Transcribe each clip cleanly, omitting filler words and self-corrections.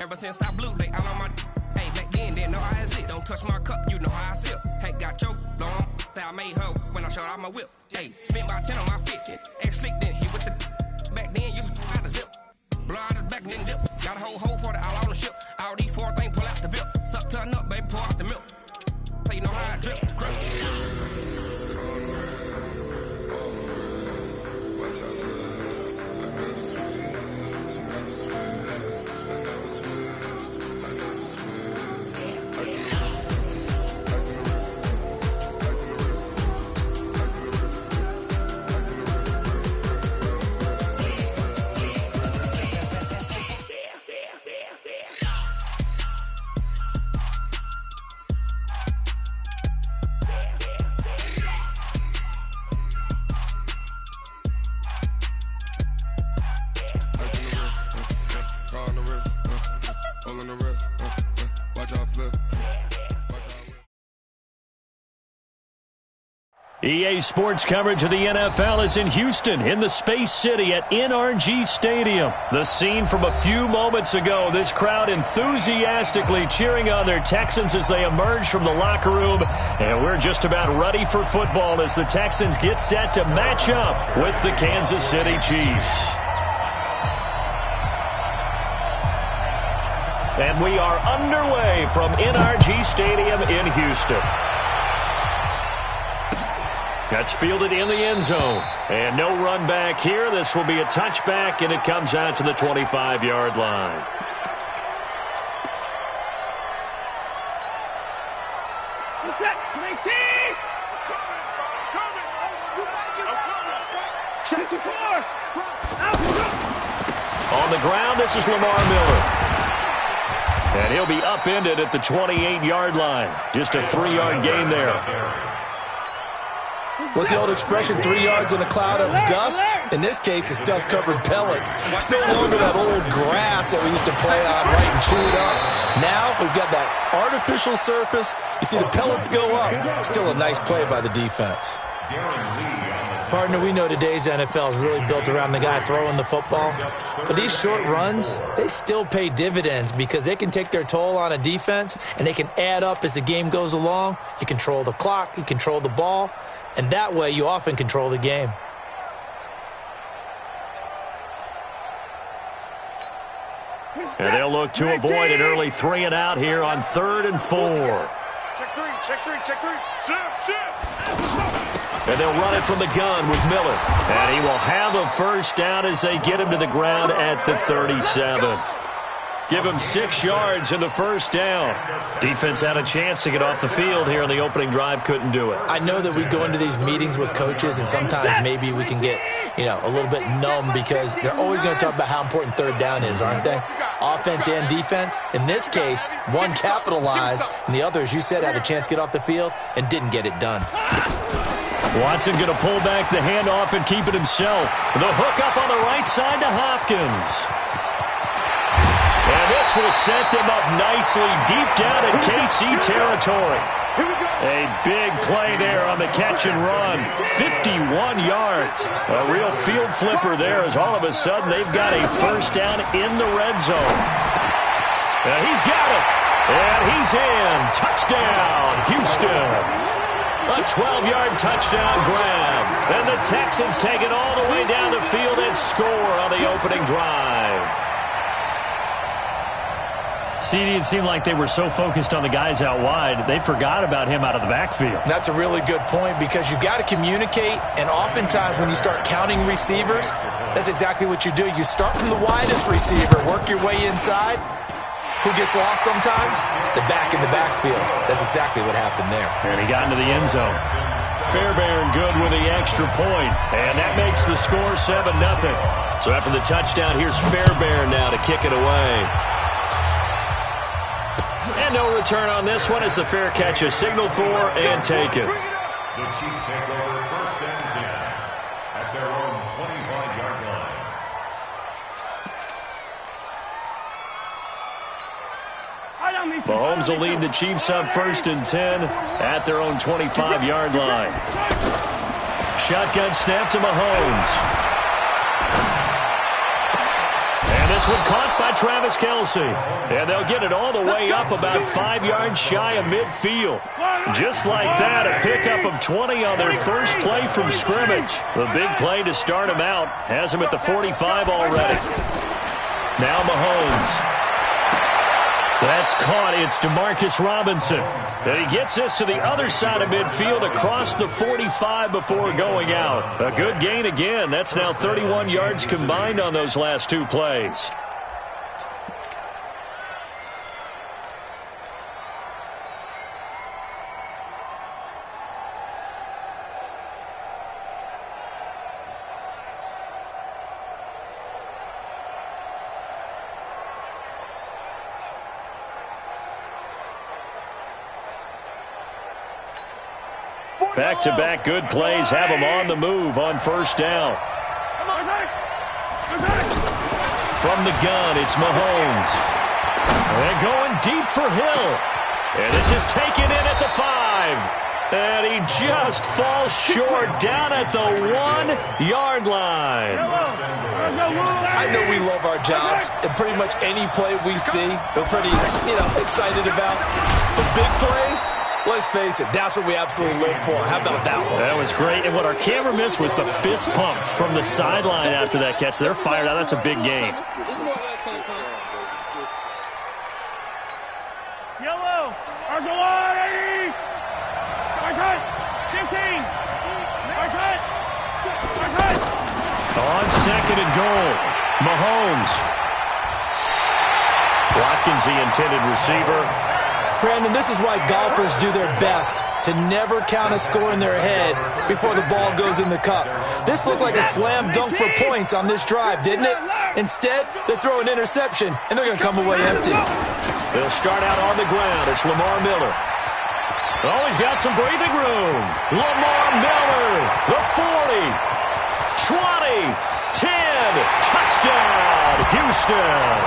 Ever since I blew, they all on my. Hey, back then, didn't know I exist. Don't touch my cup, you know how I sip. Hey, got your long that I made her when I showed out my whip. Hey, spent about 10 on my fit. Ex slick, then hit with the. Back then, used to out the zip. Blow out his back, then dip. Got a whole party all on the ship. All these 4 things, pull out the VIP. Suck, turn up, baby, pour out the milk. So you know how I drip. EA Sports coverage of the NFL is in Houston, in the Space City at NRG Stadium. The scene from a few moments ago, this crowd enthusiastically cheering on their Texans as they emerge from the locker room. And we're just about ready for football as the Texans get set to match up with the Kansas City Chiefs. And we are underway from NRG Stadium in Houston. That's fielded in the end zone. And no run back here. This will be a touchback, and it comes out to the 25-yard line. On the ground, this is Lamar Miller. And he'll be upended at the 28-yard line. Just a 3-yard gain there. What's the old expression, 3 yards in a cloud of dust? In this case, it's dust-covered pellets. It's no longer that old grass that we used to play on, right, and chew it up. Now we've got that artificial surface. You see the pellets go up. Still a nice play by the defense. Partner, we know today's NFL is really built around the guy throwing the football. But these short runs, they still pay dividends because they can take their toll on a defense, and they can add up as the game goes along. You control the clock, you control the ball, and that way you often control the game. And they'll look to avoid an early 3 and out here on 3rd and 4. Check three. And they'll run it from the gun with Miller. And he will have a first down as they get him to the ground at the 37. Give him 6 yards in the first down. Defense had a chance to get off the field here in the opening drive, couldn't do it. I know that we go into these meetings with coaches, and sometimes maybe we can get, a little bit numb because they're always going to talk about how important 3rd down is, aren't they? Offense and defense. In this case, one capitalized, and the other, as you said, had a chance to get off the field and didn't get it done. Watson going to pull back the handoff and keep it himself. The hook up on the right side to Hopkins. And this will set them up nicely deep down in KC territory. A big play there on the catch and run. 51 yards. A real field flipper there as all of a sudden they've got a first down in the red zone. And he's got it. And he's in. Touchdown, Houston. A 12-yard touchdown grab. And the Texans take it all the way down the field and score on the opening drive. CD, it seemed like they were so focused on the guys out wide, they forgot about him out of the backfield. That's a really good point because you've got to communicate, and oftentimes when you start counting receivers, that's exactly what you do. You start from the widest receiver, work your way inside. Who gets lost sometimes? The back in the backfield. That's exactly what happened there. And he got into the end zone. Fairbairn good with the extra point, and that makes the score 7-0. So after the touchdown, here's Fairbairn now to kick it away. And no return on this one as the fair catch is signaled for and taken. The Chiefs take over 1st and 10 at their own 25-yard line. Mahomes will lead the Chiefs up 1st and 10 at their own 25-yard line. Shotgun snap to Mahomes. And this one caught by Travis Kelce. And they'll get it all the way up about 5 yards shy of midfield. Just like that, a pickup of 20 on their first play from scrimmage. The big play to start him out has him at the 45 already. Now Mahomes. That's caught. It's Demarcus Robinson. And he gets this to the other side of midfield across the 45 before going out. A good gain again. That's now 31 yards combined on those last 2 plays. Back-to-back good plays have him on the move on first down. From the gun, it's Mahomes. And going deep for Hill. And this is taken in at the 5. And he just falls short down at the 1-yard line. I know we love our jobs, and pretty much any play we see, we're pretty, excited about. But big plays, let's face it, that's what we absolutely live for. How about that one? That was great. And what our camera missed was the fist pump from the sideline after that catch. They're fired out. That's a big game. Yellow. Arsenal 80. Arsenal 15. Arsenal. On second and goal, Mahomes. Watkins, the intended receiver. Brandon, this is why golfers do their best to never count a score in their head before the ball goes in the cup. This looked like a slam dunk for points on this drive, didn't it? Instead, they throw an interception, and they're going to come away empty. They'll start out on the ground. It's Lamar Miller. Oh, he's got some breathing room. Lamar Miller, the 40, 20, 10, touchdown, Houston.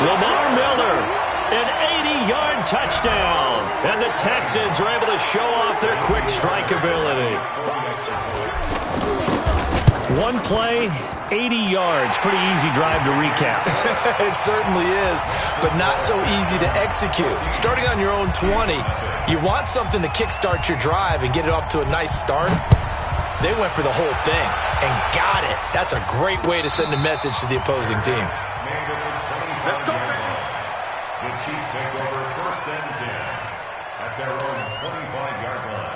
Lamar Miller, an 80-yard touchdown. And the Texans are able to show off their quick strike ability. One play, 80 yards. Pretty easy drive to recap. It certainly is, but not so easy to execute. Starting on your own 20, you want something to kickstart your drive and get it off to a nice start. They went for the whole thing and got it. That's a great way to send a message to the opposing team. Let's go, baby. The Chiefs take over first and 10 at their own 25-yard line.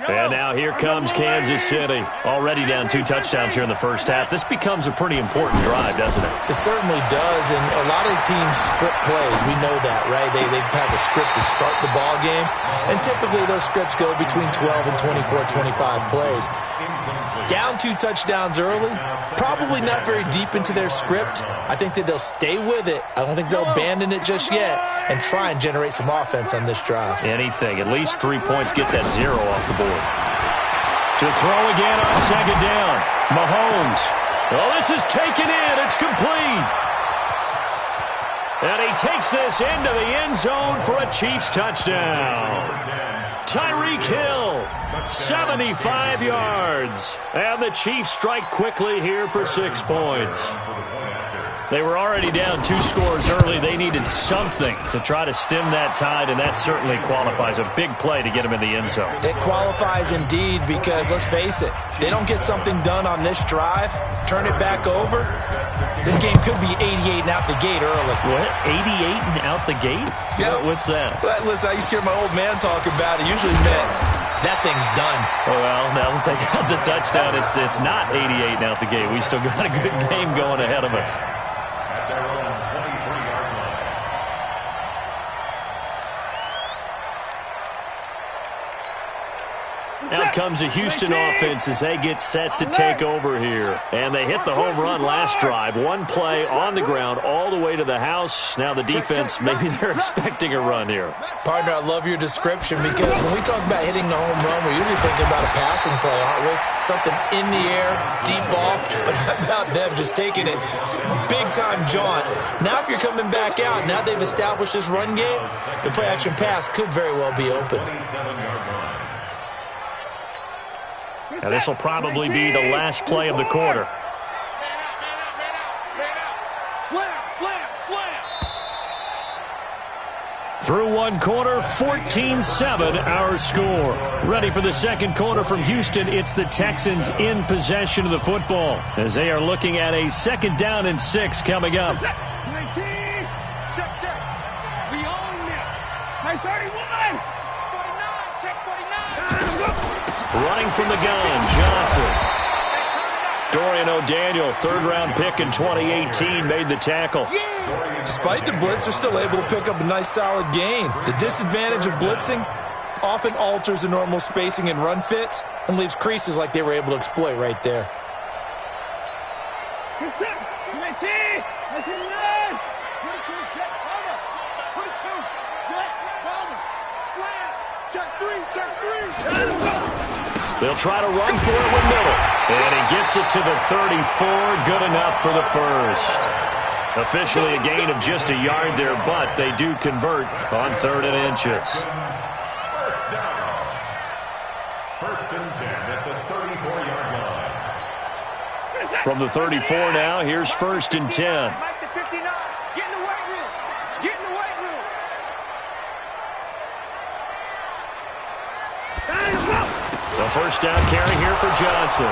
And now here comes Kansas City. Already down 2 touchdowns here in the first half. This becomes a pretty important drive, doesn't it? It certainly does, and a lot of teams script plays. We know that, right? They have a script to start the ball game, and typically those scripts go between 12 and 24, 25 plays. Down 2 touchdowns early, probably not very deep into their script. I think that they'll stay with it. I don't think they'll abandon it just yet and try and generate some offense on this drive. Anything. At least 3 points, get that 0 off the board. To throw again on second down. Mahomes. Oh, this is taken in. It's complete. And he takes this into the end zone for a Chiefs touchdown. Tyreek Hill, 75 yards. And the Chiefs strike quickly here for 6 points. They were already down 2 scores early. They needed something to try to stem that tide, and that certainly qualifies. A big play to get them in the end zone. It qualifies indeed because, let's face it, they don't get something done on this drive, turn it back over, this game could be 88 and out the gate early. What? 88 and out the gate? Yeah. What's that? Well, listen, I used to hear my old man talk about it. Usually meant that thing's done. Well, now that they got the touchdown, it's not 88 and out the gate. We still got a good game going ahead of us. At their own 23-yard line. Out comes a Houston offense as they get set to take over here. And they hit the home run last drive. One play on the ground all the way to the house. Now the defense, maybe they're expecting a run here. Partner, I love your description because when we talk about hitting the home run, we're usually thinking about a passing play, aren't we? Something in the air, deep ball. But how about them just taking it big-time jaunt? Now if you're coming back out, now they've established this run game, the play-action pass could very well be open. Now this will probably be the last play of the quarter. Through one quarter, 14-7 our score. Ready for the second quarter from Houston. It's the Texans in possession of the football as they are looking at a 2nd down and 6 coming up. Check. We own it. Hey, 31. 49. Check 49. Running from the gun, Johnson. Dorian O'Daniel, 3rd-round pick in 2018, made the tackle. Despite the blitz, they're still able to pick up a nice, solid gain. The disadvantage of blitzing often alters the normal spacing and run fits and leaves creases like they were able to exploit right there. They'll try to run for it with middle. And he gets it to the 34. Good enough for the first. Officially a gain of just a yard there, but they do convert on 3rd and inches. First down. 1st and 10 at the 34-yard line. From the 34 now, here's 1st and 10. The first down carry here for Johnson.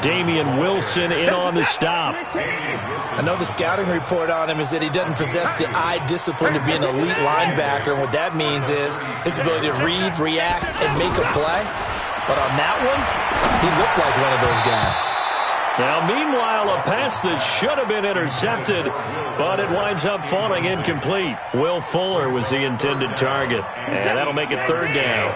Damian Wilson in on the stop. I know the scouting report on him is that he doesn't possess the eye discipline to be an elite linebacker, and what that means is his ability to read, react, and make a play. But on that one, he looked like one of those guys. Now, meanwhile, a pass that should have been intercepted, but it winds up falling incomplete. Will Fuller was the intended target, and that'll make it 3rd down.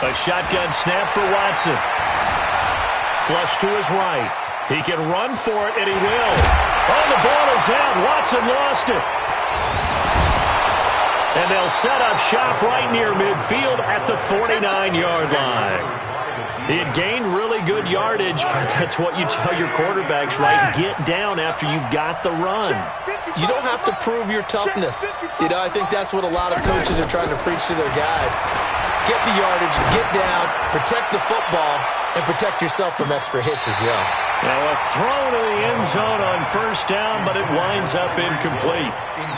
A shotgun snap for Watson. Flush to his right. He can run for it, and he will. Oh, the ball is out. Watson lost it. And they'll set up shop right near midfield at the 49-yard line. He had gained really good yardage, but that's what you tell your quarterbacks, right? Get down after you've got the run. You don't have to prove your toughness. I think that's what a lot of coaches are trying to preach to their guys. Get the yardage, get down, protect the football, and protect yourself from extra hits as well. Now a throw to the end zone on 1st down, but it winds up incomplete.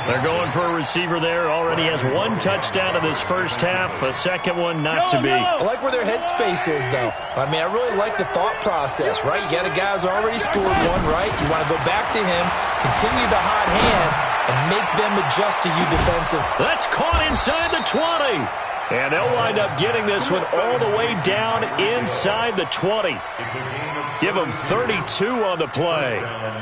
They're going for a receiver there. Already has 1 touchdown in this first half. A second one not to be. I like where their headspace is, though. I mean, I really like the thought process, right? You got a guy who's already scored one, right? You want to go back to him, continue the hot hand, and make them adjust to you defensively. That's caught inside the 20. And they'll wind up getting this one all the way down inside the 20. Give them 32 on the play.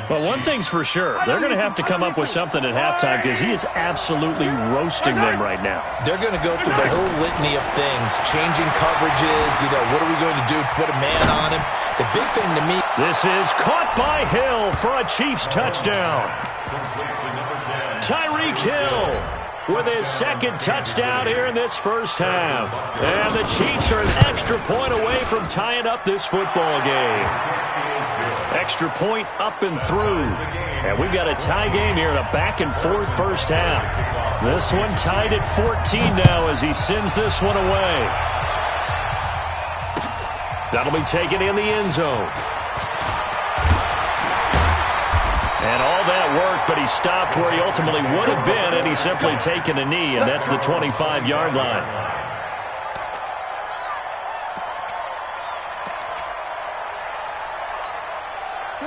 Well, one thing's for sure. They're going to have to come up with something at halftime because he is absolutely roasting them right now. They're going to go through the whole litany of things, changing coverages, what are we going to do to put a man on him? The big thing to me. This is caught by Hill for a Chiefs touchdown. Tyreek Hill with his 2nd touchdown here in this first half. And the Chiefs are an extra point away from tying up this football game. Extra point up and through. And we've got a tie game here in a back-and-forth first half. This one tied at 14 now as he sends this one away. That'll be taken in the end zone. And all that worked, but he stopped where he ultimately would have been had he simply taken a knee, and that's the 25-yard line.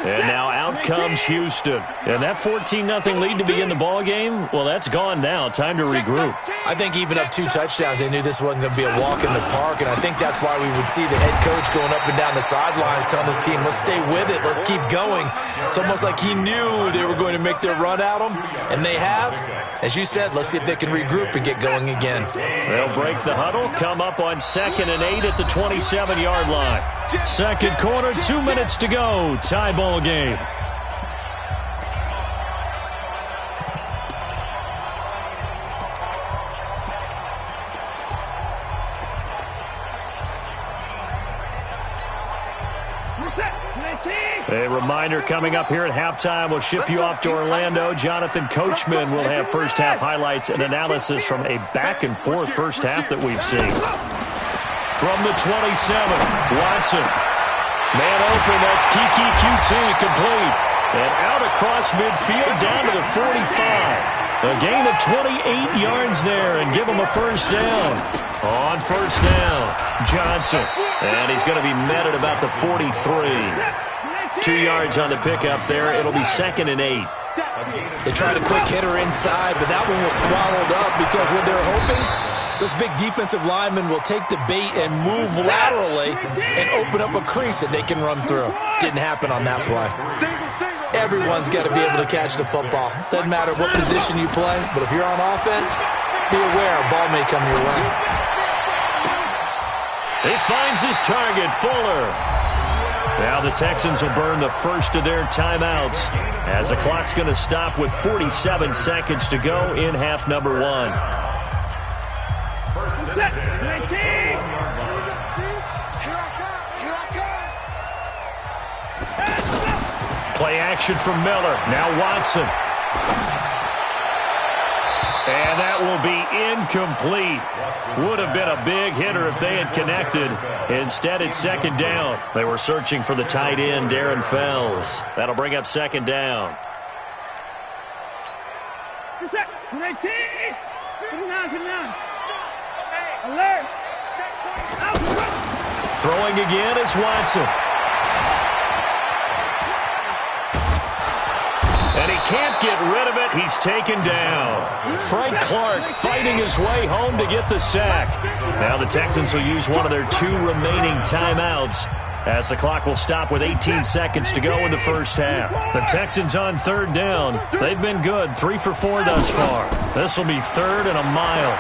And now out comes Houston. And that 14-0 lead to begin the ball game, well, that's gone now. Time to regroup. I think even up 2 touchdowns, they knew this wasn't going to be a walk in the park, and I think that's why we would see the head coach going up and down the sidelines telling his team, let's stay with it, let's keep going. It's almost like he knew they were going to make their run at him, and they have. As you said, let's see if they can regroup and get going again. They'll break the huddle, come up on 2nd and 8 at the 27-yard line. Second quarter, 2 minutes to go. Tie ball game. A reminder coming up here at halftime. We'll ship you off to Orlando. Jonathan Coachman will have first-half highlights and analysis from a back-and-forth first half that we've seen. From the 27, Watson. Man open, that's Kiki QT, complete. And out across midfield, down to the 45. A gain of 28 yards there, and give him a first down. On first down, Johnson. And he's going to be met at about the 43. 2 yards on the pickup there. It'll be 2nd and 8. They tried a quick hitter inside, but that one was swallowed up because what they're hoping, those big defensive linemen will take the bait and move laterally and open up a crease that they can run through. Didn't happen on that play. Everyone's got to be able to catch the football. Doesn't matter what position you play, but if you're on offense, be aware a ball may come your way. He finds his target, Fuller. Now the Texans will burn the first of their timeouts as the clock's going to stop with 47 seconds to go in half number 1. Play action from Miller. Now Watson. And that will be incomplete. Would have been a big hitter if they had connected. Instead, it's 2nd down. They were searching for the tight end, Darren Fells. That'll bring up 2nd down. Throwing again is Watson. And he can't get rid of it. He's taken down. Frank Clark fighting his way home to get the sack. Now the Texans will use one of their 2 remaining timeouts as the clock will stop with 18 seconds to go in the first half. The Texans on 3rd down. They've been good, 3 for 4 thus far. This will be 3rd and a mile.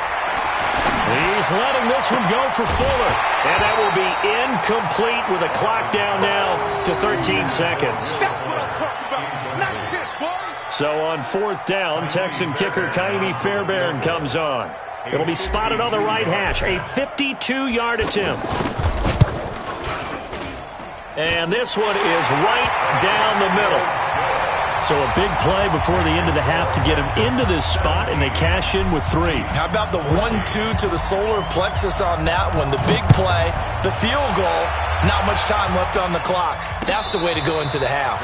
He's letting this one go for Fuller. And that will be incomplete with the clock down now to 13 seconds. So on 4th down, Texan kicker Kaimi Fairbairn comes on. It'll be spotted on the right hash, a 52-yard attempt. And this one is right down the middle. So a big play before the end of the half to get him into this spot, and they cash in with 3. How about the 1-2 to the solar plexus on that one? The big play, the field goal, not much time left on the clock. That's the way to go into the half.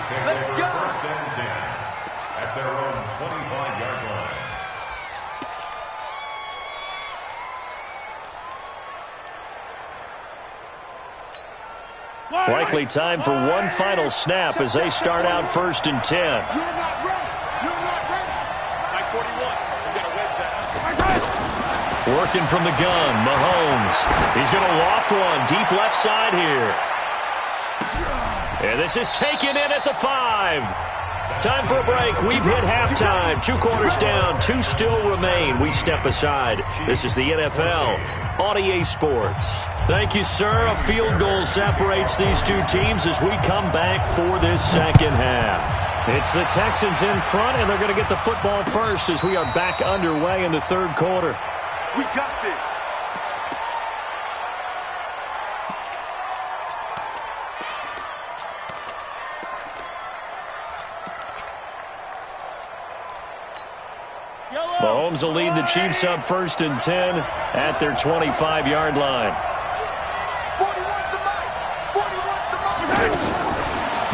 Let's go. 1st and 10 at their own 25-yard line. Likely time for one final snap as they start out 1st and 10. You're not ready. You're not ready. 941. You got to wedge that. Working from the gun, Mahomes. He's going to loft one deep left side here. And this is taken in at the 5. Time for a break. We've hit halftime. 2 quarters down. 2 still remain. We step aside. This is the NFL on EA Sports. Thank you, sir. A field goal separates these 2 teams as we come back for this second half. It's the Texans in front, and they're going to get the football first as we are back underway in the 3rd quarter. We got this. Mahomes will lead the Chiefs up 1st and 10 at their 25-yard line.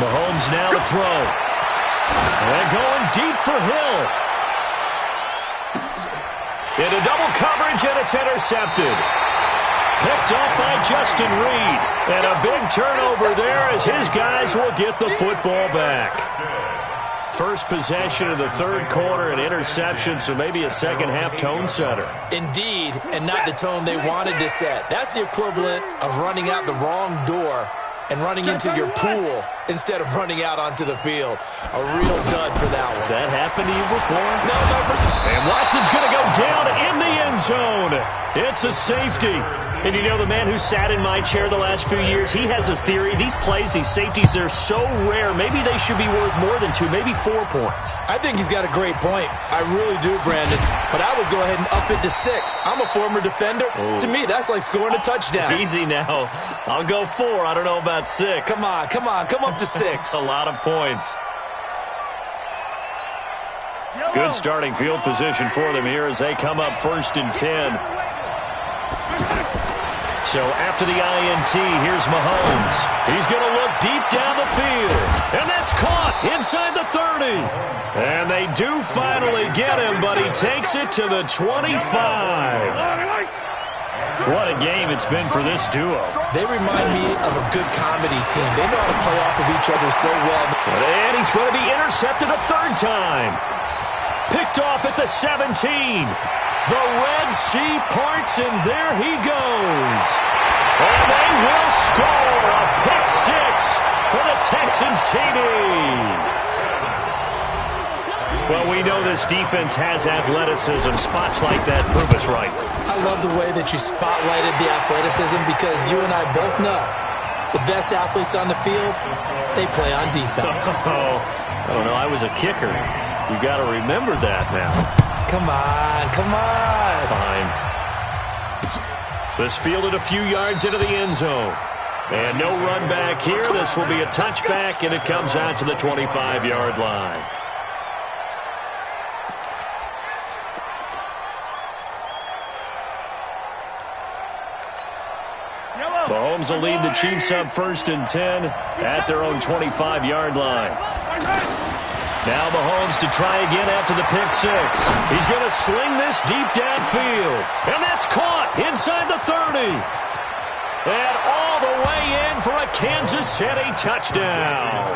Mahomes now to throw. And going deep for Hill. Into double coverage, and it's intercepted. Picked up by Justin Reed. And a big turnover there as his guys will get the football back. First possession of the third quarter, an interception, so maybe a second-half tone setter. Indeed, and not the tone they wanted to set. That's the equivalent of running out the wrong door and running into your pool instead of running out onto the field. A real dud for that one. Has that happened to you before? No, never. And Watson's going to go down in the end zone. It's a safety. And you know, the man who sat in my chair the last few years, he has a theory. These plays, these safeties, they're so rare. Maybe they should be worth more than 2, maybe 4 points. I think he's got a great point. I really do, Brandon. But I would go ahead and up it to 6. I'm a former defender. Oh. To me, that's like scoring a touchdown. Easy now. I'll go 4. I don't know about 6. Come on. Come up to 6. A lot of points. Good starting field position for them here as they come up 1st and 10. So after the INT, here's Mahomes. He's going to look deep down the field. And that's caught inside the 30. And they do finally get him, but he takes it to the 25. What a game it's been for this duo. They remind me of a good comedy team. They know how to play off of each other so well. And he's going to be intercepted a 3rd time. Picked off at the 17. The Red Sea parts, and there he goes. And they will score a pick 6 for the Texans TD. Well, we know this defense has athleticism. Spots like that prove us right. I love the way that you spotlighted the athleticism because you and I both know the best athletes on the field, they play on defense. Oh, I don't know. I was a kicker. You got to remember that now. Come on. Fine. This fielded a few yards into the end zone. And no run back here. This will be a touchback, and it comes out to the 25-yard line. Mahomes will lead the Chiefs up 1st and 10 at their own 25-yard line. Now Mahomes to try again after the pick 6. He's going to sling this deep downfield. And that's caught inside the 30. And all the way in for a Kansas City touchdown.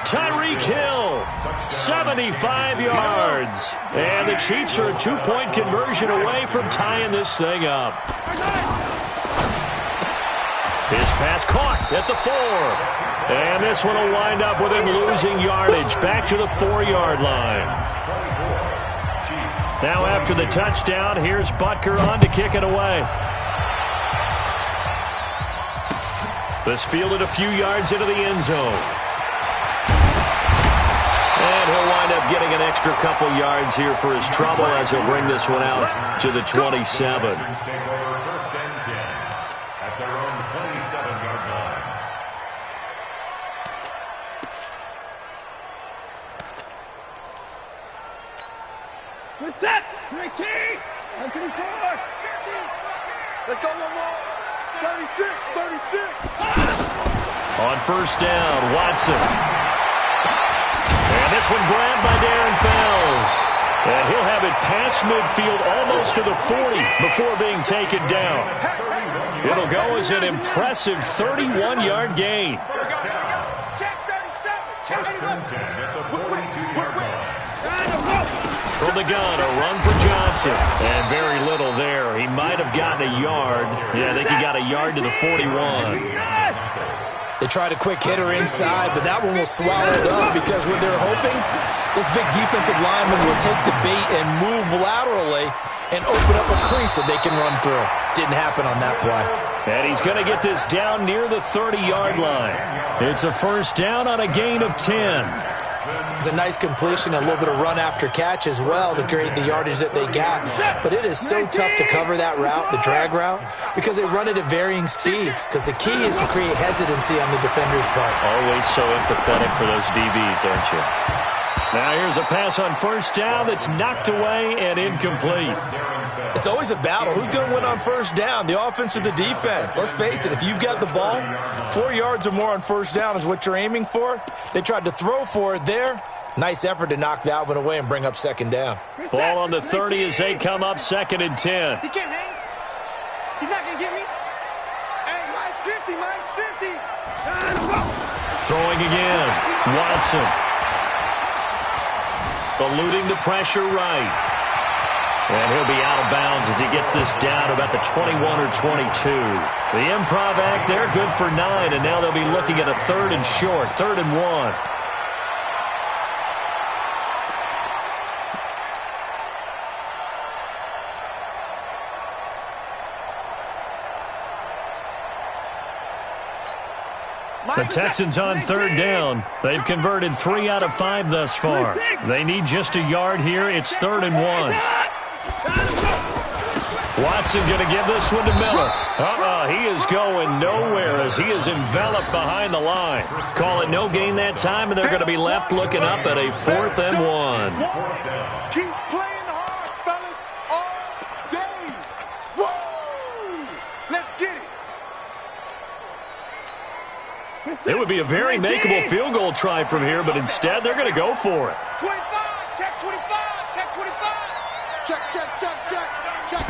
Tyreek Hill, 75 yards. And the Chiefs are a 2-point conversion away from tying this thing up. His pass caught at the 4. And this one will wind up with him losing yardage back to the 4-yard line. Now after the touchdown, here's Butker on to kick it away. This fielded a few yards into the end zone. And he'll wind up getting an extra couple yards here for his trouble as he'll bring this one out to the 27. Good set. 19. 24. 50. Let's go one more. 36. 36. On 1st down, Watson. And this one grabbed by Darren Fells. And he'll have it past midfield almost to the 40 before being taken down. It'll go as an impressive 31-yard gain. Check 37. First and 10 at the 42-yard line. From the gun, a run for Johnson. And very little there. He might have gotten a yard. Yeah, I think he got a yard to the 41. They tried a quick hitter inside, but that one will swallow it up because when they're hoping, those big defensive linemen will take the bait and move laterally and open up a crease that they can run through. Didn't happen on that play. And he's going to get this down near the 30-yard line. It's a 1st down on a gain of 10. It's a nice completion, a little bit of run after catch as well to create the yardage that they got. But it is so tough to cover that route, the drag route, because they run it at varying speeds. Because the key is to create hesitancy on the defender's part. Always so empathetic for those DBs, aren't you? Now here's a pass on 1st down that's knocked away and incomplete. It's always a battle. Who's going to win on 1st down, the offense or the defense? Let's face it, if you've got the ball, 4 yards or more on 1st down is what you're aiming for. They tried to throw for it there. Nice effort to knock that one away and bring up 2nd down. Ball on the 30 as they come up 2nd and 10. He can't hang. He's not going to get me. 50. Throwing again. Watson. Eluding the pressure right. And he'll be out of bounds as he gets this down about the 21 or 22. The improv act there, good for 9, and now they'll be looking at a 3rd and short, 3rd and 1. The Texans on 3rd down. They've converted 3 out of 5 thus far. They need just a yard here. It's 3rd and 1. Watson going to give this one to Miller. He is going nowhere as he is enveloped behind the line. Call it no gain that time, and they're going to be left looking up at a 4th and 1. Keep playing hard, fellas, all day. Woo! Let's get it. It would be a very makeable field goal try from here, but instead they're going to go for it. 25, check 25, check 25. Check, check, check, check, check.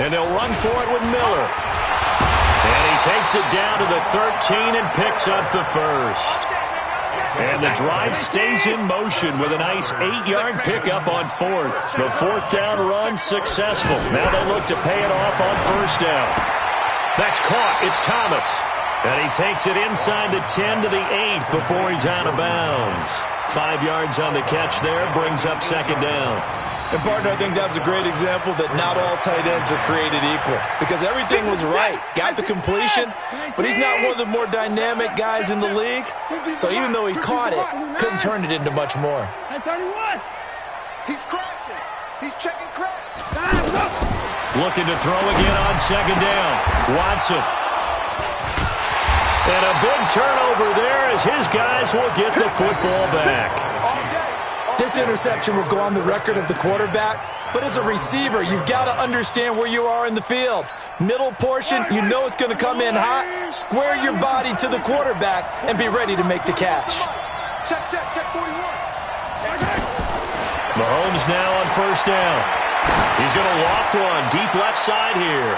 And they'll run for it with Miller. And he takes it down to the 13 and picks up the first. And the drive stays in motion with a nice 8-yard pickup on 4th. The 4th down run successful. Now they look to pay it off on 1st down. That's caught. It's Thomas. And he takes it inside the 10 to the 8 before he's out of bounds. 5 yards on the catch there, brings up 2nd down. And, partner, I think that's a great example that not all tight ends are created equal. Because everything was right. Got the completion, but he's not one of the more dynamic guys in the league. So even though he caught it, couldn't turn it into much more. 31. He's crashing. He's checking crash. Looking to throw again on 2nd down. Watson. And a big turnover there as his guys will get the football back. This interception will go on the record of the quarterback, but as a receiver, you've got to understand where you are in the field. Middle portion, you know it's going to come in hot. Square your body to the quarterback and be ready to make the catch. Check, check, check 41. Mahomes now on 1st down. He's going to loft one deep left side here.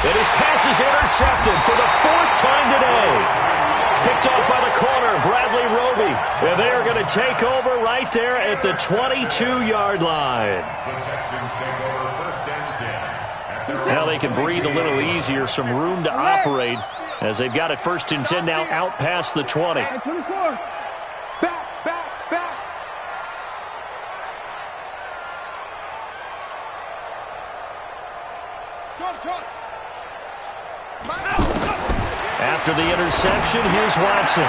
And his pass is intercepted for the 4th time today. Picked off by the corner, Bradley Roby. And they are going to take over right there at the 22-yard line. The Texans take over 1st and 10. Now they can breathe a little easier, some room to operate as they've got it 1st and 10 now out past the 20. 24. Back, back, back. Short. After the interception, here's Watson.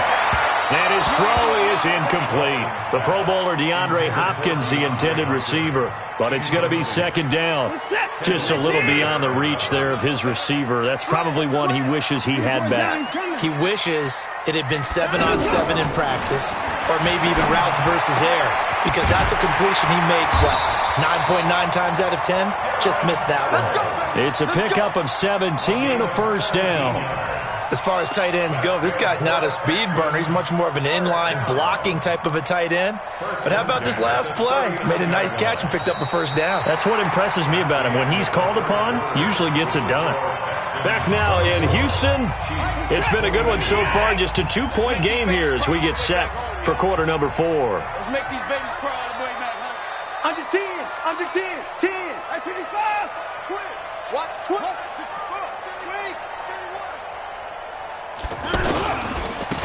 And his throw is incomplete. The Pro Bowler DeAndre Hopkins, the intended receiver. But it's going to be 2nd down. Just a little beyond the reach there of his receiver. That's probably one he wishes he had back. He wishes it had been 7-on-7 in practice, or maybe even routes versus air, because that's a completion he makes, 9.9 times out of 10? Just missed that one. It's a pickup of 17 and a 1st down. As far as tight ends go, this guy's not a speed burner. He's much more of an inline blocking type of a tight end. But how about this last play? Made a nice catch and picked up a 1st down. That's what impresses me about him. When he's called upon, usually gets it done. Back now in Houston. It's been a good one so far. Just a 2-point game here as we get set for quarter number 4. Let's make these babies cry all the way back, huh? Under 10, under 10, 10. I 55. Twist. Watch 12. 64. 38. 31.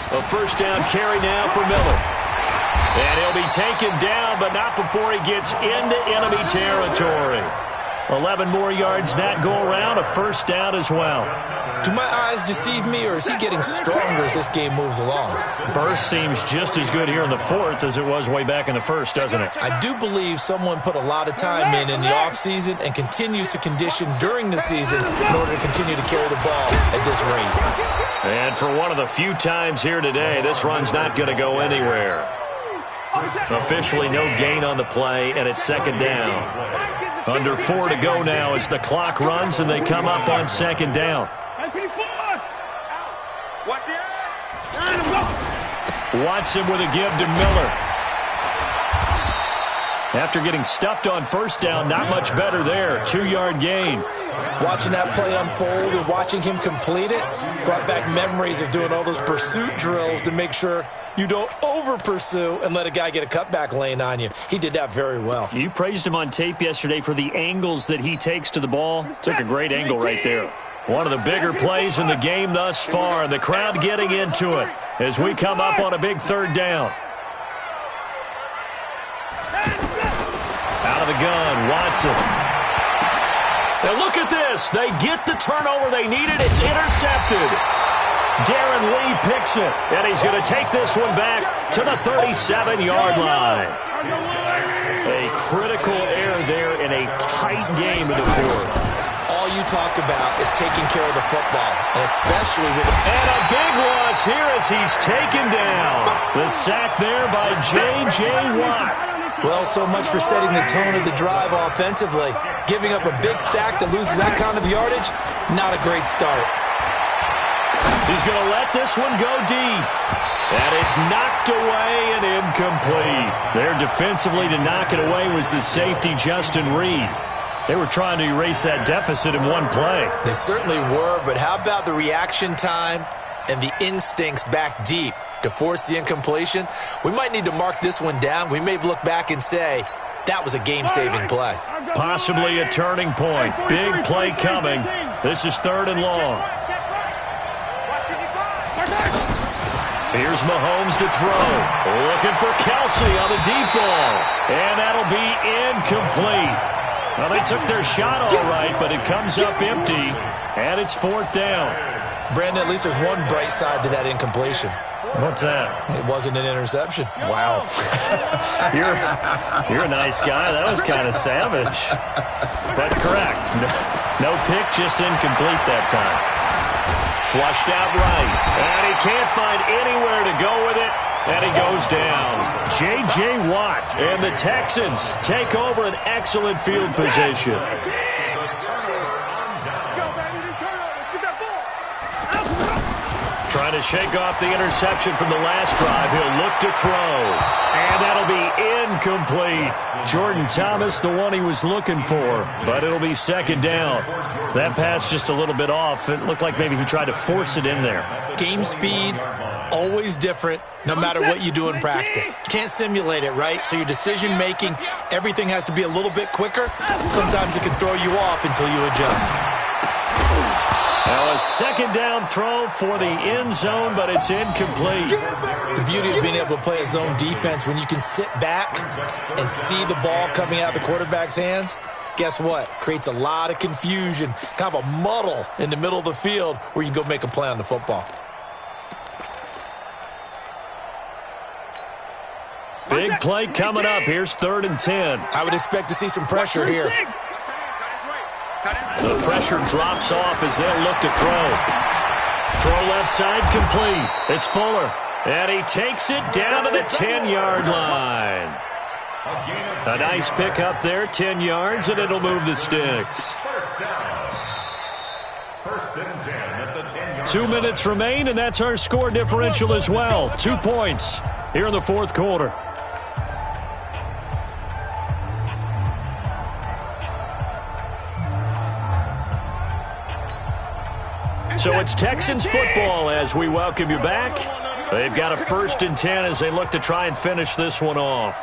A 1st down carry now for Miller. And he'll be taken down, but not before he gets into enemy territory. 11 more yards that go around, a 1st down as well. Do my eyes deceive me, or is he getting stronger as this game moves along? Burst seems just as good here in the 4th as it was way back in the 1st, doesn't it? I do believe someone put a lot of time in the offseason and continues to condition during the season in order to continue to carry the ball at this rate. And for one of the few times here today, this run's not going to go anywhere. Officially no gain on the play, and it's 2nd down. Under 4 to go now as the clock runs and they come up on 2nd down. Watson with a give to Miller. After getting stuffed on first down, not much better there. 2-yard gain. Watching that play unfold and watching him complete it brought back memories of doing all those pursuit drills to make sure you don't over-pursue and let a guy get a cutback lane on you. He did that very well. You praised him on tape yesterday for the angles that he takes to the ball. Took a great angle right there. One of the bigger plays in the game thus far. The crowd getting into it as we come up on a big 3rd down. Out of the gun, Watson. Now look at this. They get the turnover they needed. It's intercepted. Darren Lee picks it, and he's going to take this one back to the 37-yard line. A critical error there in a tight game in the 4th. All you talk about is taking care of the football, and especially with... And a big loss here as he's taken down. The sack there by J.J. Watt. Well, so much for setting the tone of the drive offensively. Giving up a big sack that loses that kind of yardage, not a great start. He's going to let this one go deep. And it's knocked away and incomplete. There defensively to knock it away was the safety, Justin Reed. They were trying to erase that deficit in one play. They certainly were, but how about the reaction time and the instincts back deep to force the incompletion? We might need to mark this one down. We may look back and say, that was a game-saving play. Possibly a turning point. Big play coming. This is 3rd and long. Here's Mahomes to throw. Looking for Kelsey on the deep ball. And that'll be incomplete. Well, they took their shot all right, but it comes up empty, and it's 4th down. Brandon, at least there's one bright side to that incompletion. What's that? It wasn't an interception. Wow. You're a nice guy. That was kind of savage. But correct. No pick, just incomplete that time. Flushed out right. And he can't find anywhere to go with it. And he goes down. J.J. Watt and the Texans take over an excellent field position. Trying to shake off the interception from the last drive. He'll look to throw. And that'll be incomplete. Jordan Thomas, the one he was looking for. But it'll be 2nd down. That pass just a little bit off. It looked like maybe he tried to force it in there. Game speed, always different, no matter what you do in practice. You can't simulate it, right? So your decision-making, everything has to be a little bit quicker. Sometimes it can throw you off until you adjust. Now a 2nd down throw for the end zone, but it's incomplete. The beauty of being able to play a zone defense, when you can sit back and see the ball coming out of the quarterback's hands, guess what? Creates a lot of confusion, kind of a muddle in the middle of the field where you can go make a play on the football. Big play coming up. Here's 3rd and 10. I would expect to see some pressure here. The pressure drops off as they'll look to throw. Throw left side complete. It's Fuller. And he takes it down to the 10-yard line. A nice pick up there, 10 yards, and it'll move the sticks. 2 minutes remain, and that's our score differential as well. 2 points here in the 4th quarter. So it's Texans football as we welcome you back. They've got a 1st and 10 as they look to try and finish this one off.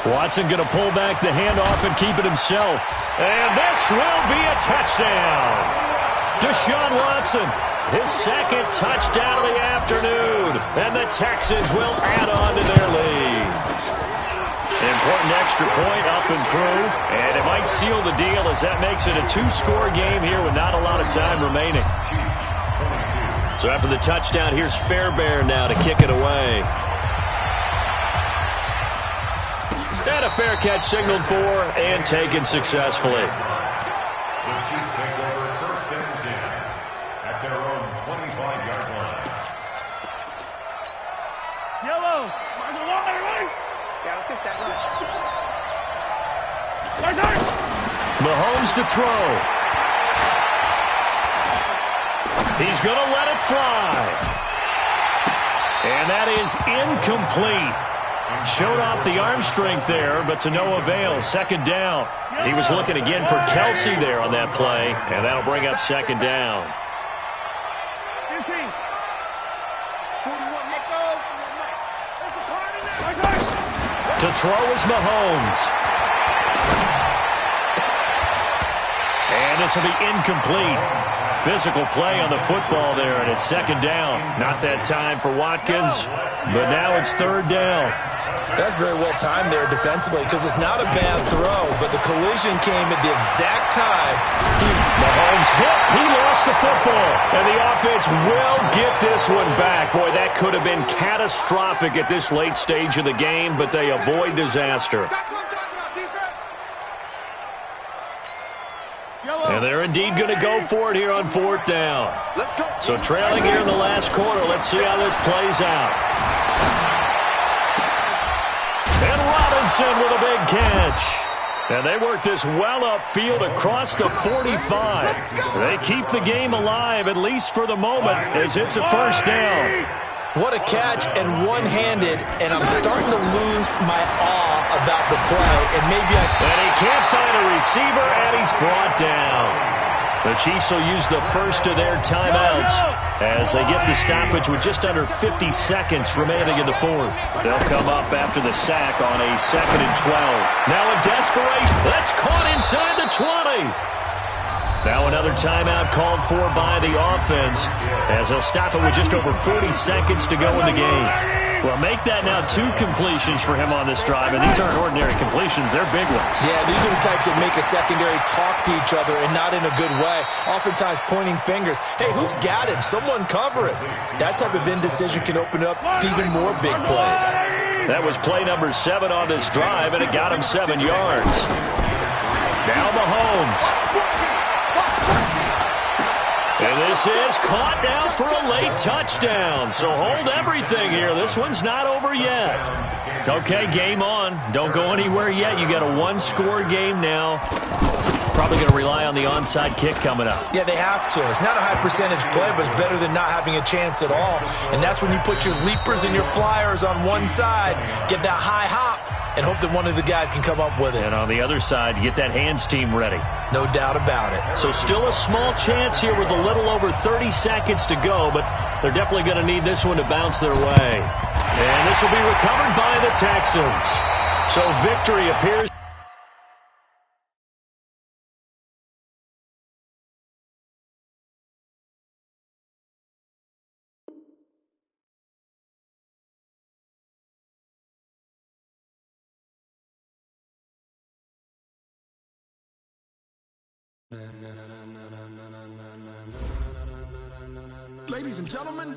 Watson going to pull back the handoff and keep it himself. And this will be a touchdown. Deshaun Watson, his 2nd touchdown of the afternoon. And the Texans will add on to their lead. Important extra point up and through, and it might seal the deal as that makes it a 2-score game here with not a lot of time remaining. So after the touchdown, here's Fairbairn now to kick it away. And a fair catch signaled for and taken successfully. The Chiefs take over 1st and 10 at their own 25-yard line. Yellow. Yeah, let's go set lunch. Mahomes to throw. He's going to let it fly. And that is incomplete. Showed off the arm strength there, but to no avail. Second down. He was looking again for Kelsey there on that play, and that'll bring up second down. 15. 41, let go. To throw is Mahomes. And this will be incomplete. Physical play on the football there, and it's second down. Not that time for Watkins, but now it's third down. That's very well timed there defensively because it's not a bad throw, but the collision came at the exact time. Mahomes hit. He lost the football, and the offense will get this one back. Boy, that could have been catastrophic at this late stage of the game, but they avoid disaster. And they're indeed going to go for it here on fourth down. So trailing here in the last quarter, let's see how this plays out. And Robinson with a big catch. And they work this well upfield across the 45. They keep the game alive, at least for the moment, as it's a first down. What a catch, and one-handed, and I'm starting to lose my awe about the play, and maybe And he can't find a receiver, and he's brought down. The Chiefs will use the first of their timeouts as they get the stoppage with just under 50 seconds remaining in the fourth. They'll come up after the sack on a 2nd and 12. Now in desperation, that's caught inside the 20. Now another timeout called for by the offense as they'll stop it with just over 40 seconds to go in the game. Well, make that now 2 completions for him on this drive, and these aren't ordinary completions. They're big ones. Yeah, these are the types that make a secondary talk to each other and not in a good way, oftentimes pointing fingers. Hey, who's got him? Someone cover it. That type of indecision can open up to even more big plays. That was play number 7 on this drive, and it got him 7 yards. Now Mahomes. And this is caught now for a late touchdown. So hold everything here. This one's not over yet. Okay, game on. Don't go anywhere yet. You got a 1-score game now. Probably going to rely on the onside kick coming up. Yeah, they have to. It's not a high percentage play, but it's better than not having a chance at all. And that's when you put your leapers and your flyers on one side, get that high hop, and hope that one of the guys can come up with it. And on the other side, get that hands team ready. No doubt about it. So still a small chance here with a little over 30 seconds to go, but they're definitely going to need this one to bounce their way. And this will be recovered by the Texans. So victory appears. Ladies and gentlemen,